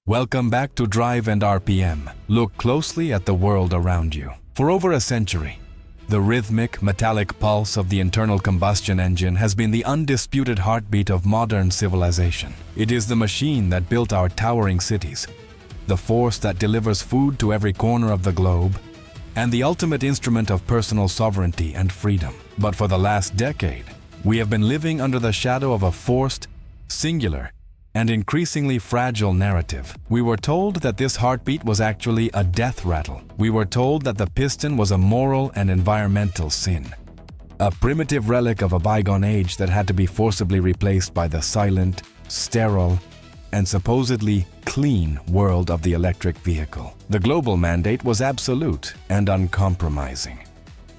Welcome back to Drive and RPM. Look closely at the world around you. For over a century, the rhythmic, metallic pulse of the internal combustion engine has been the undisputed heartbeat of modern civilization. It is the machine that built our towering cities, the force that delivers food to every corner of the globe, and the ultimate instrument of personal sovereignty and freedom. But for the last decade, we have been living under the shadow of a forced, singular, and increasingly fragile narrative. We were told that this heartbeat was actually a death rattle. We were told that the piston was a moral and environmental sin, a primitive relic of a bygone age that had to be forcibly replaced by the silent, sterile, and supposedly clean world of the electric vehicle. The global mandate was absolute and uncompromising.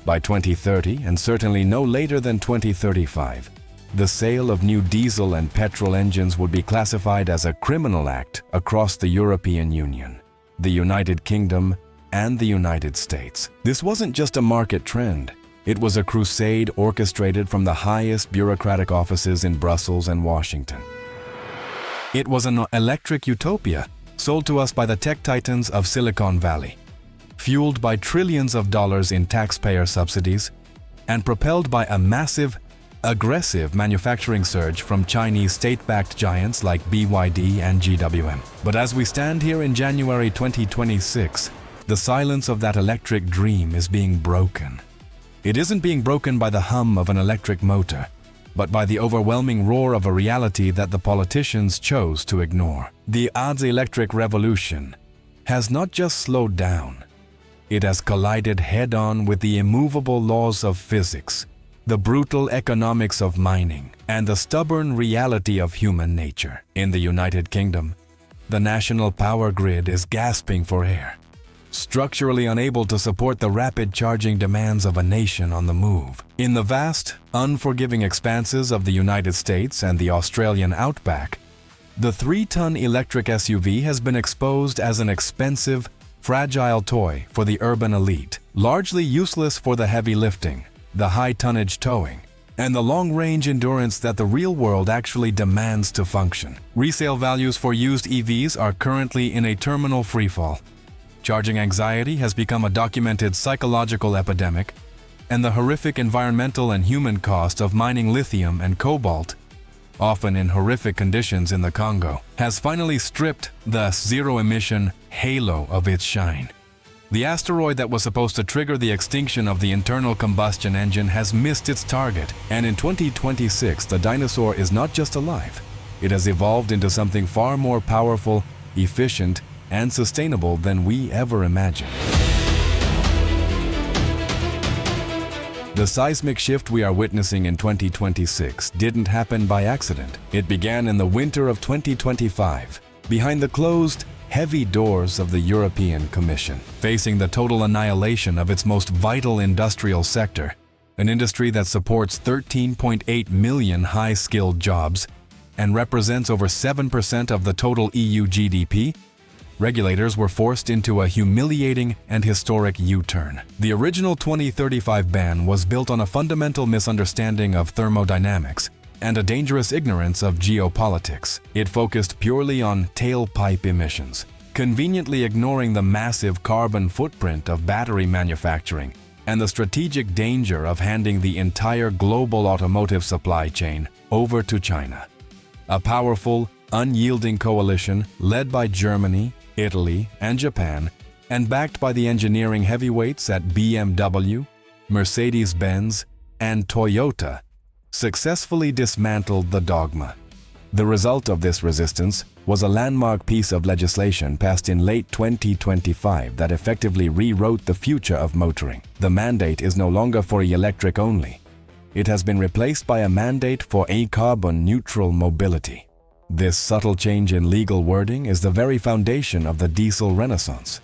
By 2030, and certainly no later than 2035, the sale of new diesel and petrol engines would be classified as a criminal act across the European Union, the United Kingdom, and the United States. This wasn't just a market trend. It was a crusade orchestrated from the highest bureaucratic offices in Brussels and Washington. It was an electric utopia sold to us by the tech titans of Silicon Valley, fueled by trillions of dollars in taxpayer subsidies, and propelled by a massive, aggressive manufacturing surge from Chinese state-backed giants like BYD and GWM. But as we stand here in January 2026, the silence of that electric dream is being broken. It isn't being broken by the hum of an electric motor, but by the overwhelming roar of a reality that the politicians chose to ignore. The electric revolution has not just slowed down, it has collided head-on with the immovable laws of physics, the brutal economics of mining, and the stubborn reality of human nature. In the United Kingdom, the national power grid is gasping for air, structurally unable to support the rapid charging demands of a nation on the move. In the vast, unforgiving expanses of the United States and the Australian Outback, the 3-ton electric SUV has been exposed as an expensive, fragile toy for the urban elite, largely useless for the heavy lifting, the high-tonnage towing, and the long-range endurance that the real world actually demands to function. Resale values for used EVs are currently in a terminal freefall. Charging anxiety has become a documented psychological epidemic, and the horrific environmental and human cost of mining lithium and cobalt, often in horrific conditions in the Congo, has finally stripped the zero-emission halo of its shine. The asteroid that was supposed to trigger the extinction of the internal combustion engine has missed its target, and in 2026 the dinosaur is not just alive, it has evolved into something far more powerful, efficient, and sustainable than we ever imagined. The seismic shift we are witnessing in 2026 didn't happen by accident. It began in the winter of 2025, behind the closed, heavy doors of the European Commission, facing the total annihilation of its most vital industrial sector, an industry that supports 13.8 million high-skilled jobs and represents over 7% of the total EU GDP. Regulators were forced into a humiliating and historic U-turn. The original 2035 ban was built on a fundamental misunderstanding of thermodynamics and a dangerous ignorance of geopolitics. It focused purely on tailpipe emissions, conveniently ignoring the massive carbon footprint of battery manufacturing and the strategic danger of handing the entire global automotive supply chain over to China. A powerful, unyielding coalition led by Germany, Italy, and Japan, and backed by the engineering heavyweights at BMW, Mercedes-Benz, and Toyota, successfully dismantled the dogma. The result of this resistance was a landmark piece of legislation passed in late 2025 that effectively rewrote the future of motoring. The mandate is no longer for electric only. It has been replaced by a mandate for carbon-neutral mobility. This subtle change in legal wording is the very foundation of the diesel renaissance.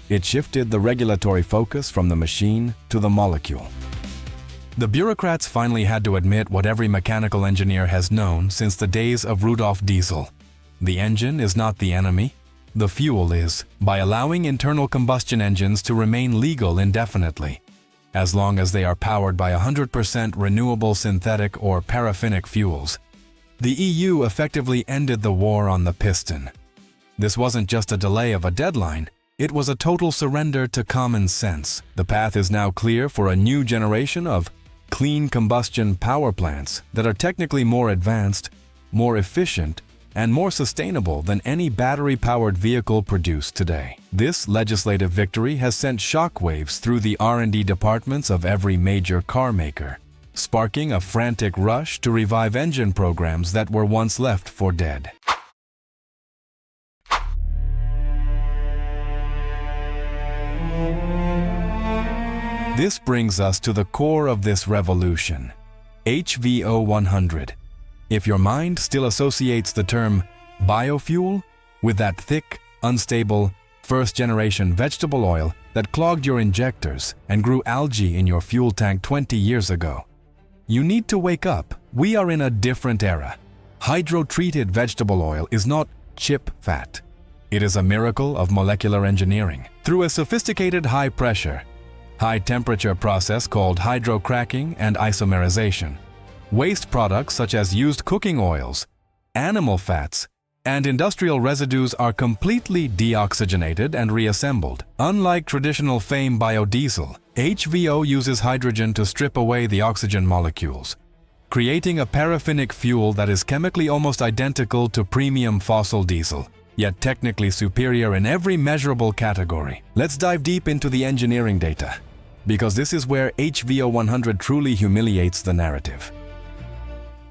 It shifted the regulatory focus from the machine to the molecule. The bureaucrats finally had to admit what every mechanical engineer has known since the days of Rudolf Diesel. The engine is not the enemy, the fuel is. By allowing internal combustion engines to remain legal indefinitely, as long as they are powered by 100% renewable synthetic or paraffinic fuels, the EU effectively ended the war on the piston. This wasn't just a delay of a deadline, it was a total surrender to common sense. The path is now clear for a new generation of clean combustion power plants that are technically more advanced, more efficient, and more sustainable than any battery-powered vehicle produced today. This legislative victory has sent shockwaves through the R&D departments of every major car maker, sparking a frantic rush to revive engine programs that were once left for dead. This brings us to the core of this revolution, HVO 100. If your mind still associates the term biofuel with that thick, unstable, first-generation vegetable oil that clogged your injectors and grew algae in your fuel tank 20 years ago, you need to wake up. We are in a different era. Hydrotreated vegetable oil is not chip fat. It is a miracle of molecular engineering. Through a sophisticated high-pressure, high-temperature process called hydrocracking and isomerization, waste products such as used cooking oils, animal fats, and industrial residues are completely deoxygenated and reassembled. Unlike traditional FAME biodiesel, HVO uses hydrogen to strip away the oxygen molecules, creating a paraffinic fuel that is chemically almost identical to premium fossil diesel, yet technically superior in every measurable category. Let's dive deep into the engineering data, because this is where HVO 100 truly humiliates the narrative.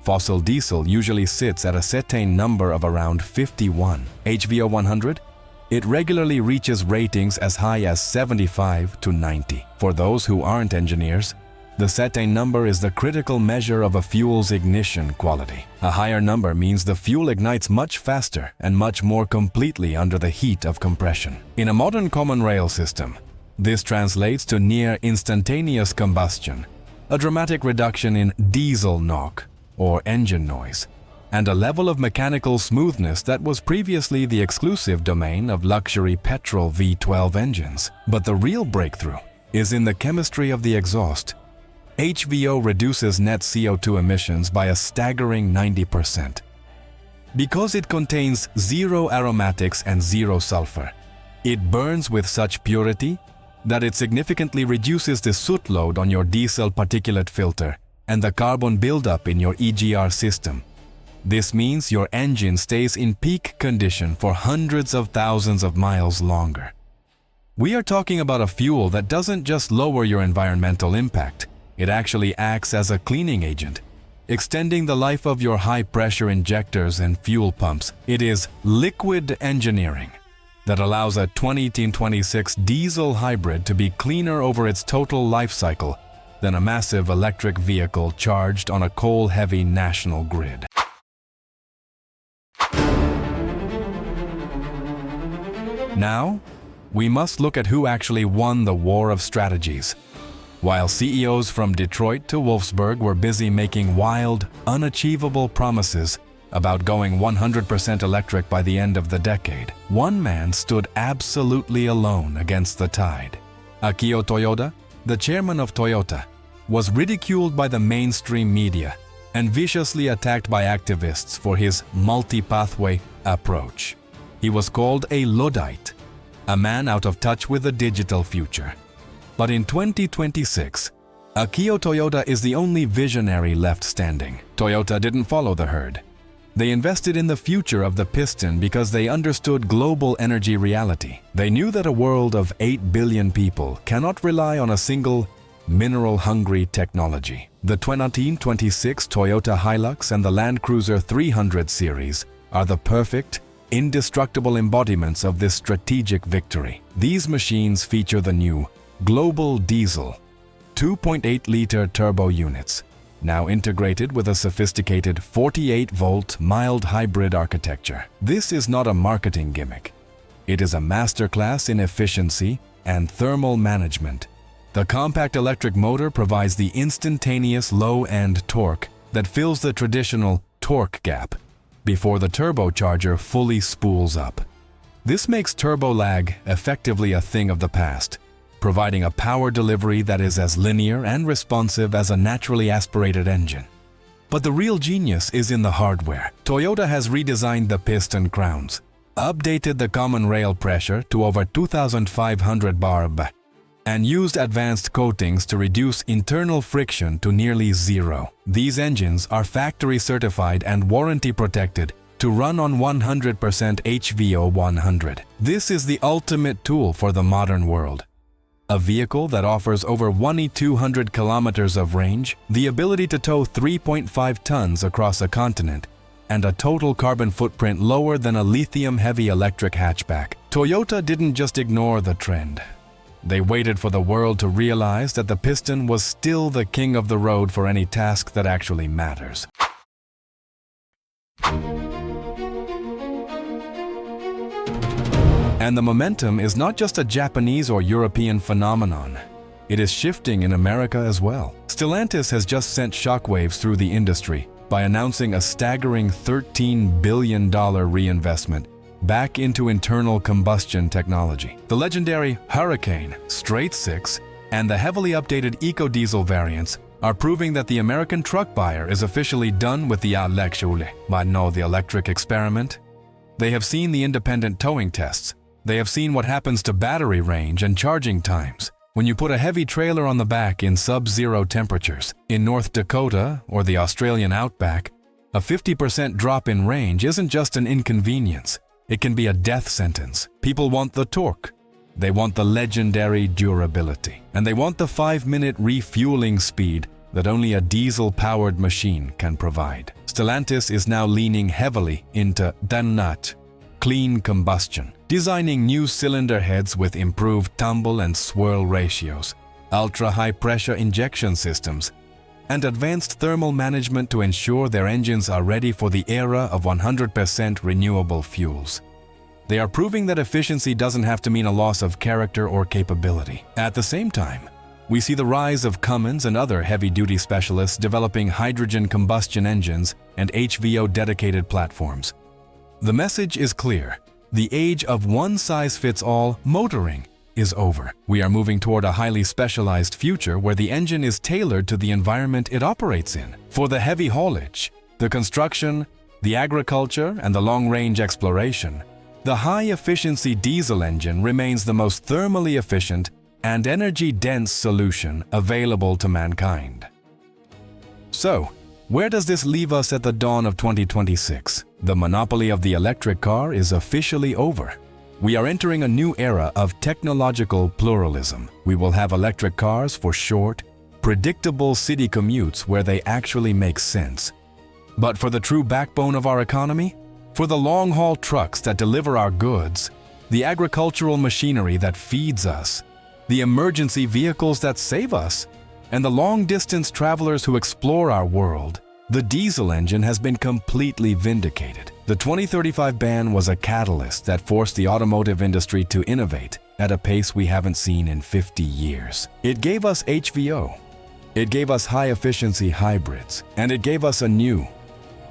Fossil diesel usually sits at a cetane number of around 51. HVO 100? It regularly reaches ratings as high as 75 to 90. For those who aren't engineers, the cetane number is the critical measure of a fuel's ignition quality. A higher number means the fuel ignites much faster and much more completely under the heat of compression. In a modern common rail system, this translates to near instantaneous combustion, a dramatic reduction in diesel knock, or engine noise, and a level of mechanical smoothness that was previously the exclusive domain of luxury petrol V12 engines. But the real breakthrough is in the chemistry of the exhaust. HVO reduces net CO2 emissions by a staggering 90%. Because it contains zero aromatics and zero sulfur, it burns with such purity that it significantly reduces the soot load on your diesel particulate filter and the carbon buildup in your EGR system. This means your engine stays in peak condition for hundreds of thousands of miles longer. We are talking about a fuel that doesn't just lower your environmental impact, it actually acts as a cleaning agent, extending the life of your high-pressure injectors and fuel pumps. It is liquid engineering that allows a 2026 diesel hybrid to be cleaner over its total life cycle than a massive electric vehicle charged on a coal-heavy national grid. Now, we must look at who actually won the war of strategies. While CEOs from Detroit to Wolfsburg were busy making wild, unachievable promises about going 100% electric by the end of the decade, one man stood absolutely alone against the tide. Akio Toyoda, the chairman of Toyota, was ridiculed by the mainstream media and viciously attacked by activists for his multi-pathway approach. He was called a Luddite, a man out of touch with the digital future. But in 2026, Akio Toyoda is the only visionary left standing. Toyota didn't follow the herd. They invested in the future of the piston because they understood global energy reality. They knew that a world of 8 billion people cannot rely on a single mineral-hungry technology. The 2026 Toyota Hilux and the Land Cruiser 300 series are the perfect, indestructible embodiments of this strategic victory. These machines feature the new Global Diesel 2.8-liter turbo units, now integrated with a sophisticated 48-volt mild hybrid architecture. This is not a marketing gimmick. It is a masterclass in efficiency and thermal management. The compact electric motor provides the instantaneous low-end torque that fills the traditional torque gap before the turbocharger fully spools up. This makes turbo lag effectively a thing of the past, providing a power delivery that is as linear and responsive as a naturally aspirated engine. But the real genius is in the hardware. Toyota has redesigned the piston crowns, updated the common rail pressure to over 2,500 bar and used advanced coatings to reduce internal friction to nearly zero. These engines are factory certified and warranty protected to run on 100% HVO 100. This is the ultimate tool for the modern world. A vehicle that offers over 1,200 kilometers of range, the ability to tow 3.5 tons across a continent, and a total carbon footprint lower than a lithium-heavy electric hatchback. Toyota didn't just ignore the trend. They waited for the world to realize that the piston was still the king of the road for any task that actually matters. And the momentum is not just a Japanese or European phenomenon. It is shifting in America as well. Stellantis has just sent shockwaves through the industry by announcing a staggering $13 billion reinvestment back into internal combustion technology. The legendary Hurricane, Straight 6, and the heavily updated eco-diesel variants are proving that the American truck buyer is officially done with the electric experiment. They have seen the independent towing tests. They have seen what happens to battery range and charging times when you put a heavy trailer on the back in sub-zero temperatures. In North Dakota or the Australian Outback, a 50% drop in range isn't just an inconvenience. It can be a death sentence. People want the torque. They want the legendary durability. And they want the 5-minute refueling speed that only a diesel-powered machine can provide. Stellantis is now leaning heavily into clean combustion, designing new cylinder heads with improved tumble and swirl ratios, ultra-high pressure injection systems, and advanced thermal management to ensure their engines are ready for the era of 100% renewable fuels. They are proving that efficiency doesn't have to mean a loss of character or capability. At the same time, we see the rise of Cummins and other heavy-duty specialists developing hydrogen combustion engines and HVO-dedicated platforms. The message is clear. The age of one-size-fits-all motoring is over. We are moving toward a highly specialized future where the engine is tailored to the environment it operates in. For the heavy haulage, the construction, the agriculture, and the long-range exploration, the high-efficiency diesel engine remains the most thermally efficient and energy-dense solution available to mankind. So, where does this leave us at the dawn of 2026? The monopoly of the electric car is officially over. We are entering a new era of technological pluralism. We will have electric cars for short, predictable city commutes where they actually make sense. But for the true backbone of our economy, for the long-haul trucks that deliver our goods, the agricultural machinery that feeds us, the emergency vehicles that save us, and the long-distance travelers who explore our world, the diesel engine has been completely vindicated. The 2035 ban was a catalyst that forced the automotive industry to innovate at a pace we haven't seen in 50 years. It gave us HVO, it gave us high-efficiency hybrids, and it gave us a new,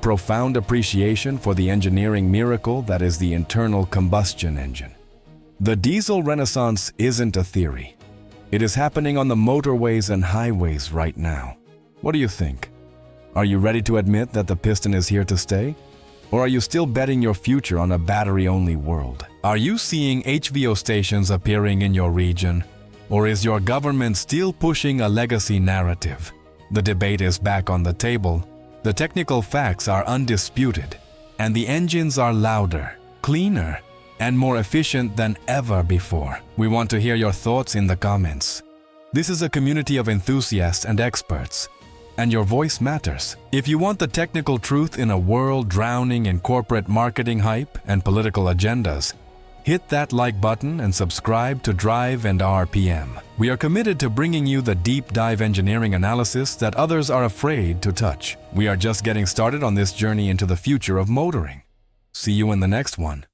profound appreciation for the engineering miracle that is the internal combustion engine. The diesel renaissance isn't a theory. It is happening on the motorways and highways right now. What do you think? Are you ready to admit that the piston is here to stay? Or are you still betting your future on a battery-only world? Are you seeing HVO stations appearing in your region? Or is your government still pushing a legacy narrative? The debate is back on the table. The technical facts are undisputed, and the engines are louder, cleaner, and more efficient than ever before. We want to hear your thoughts in the comments. This is a community of enthusiasts and experts, and your voice matters. If you want the technical truth in a world drowning in corporate marketing hype and political agendas, hit that like button and subscribe to Drive&rpm. We are committed to bringing you the deep dive engineering analysis that others are afraid to touch. We are just getting started on this journey into the future of motoring. See you in the next one.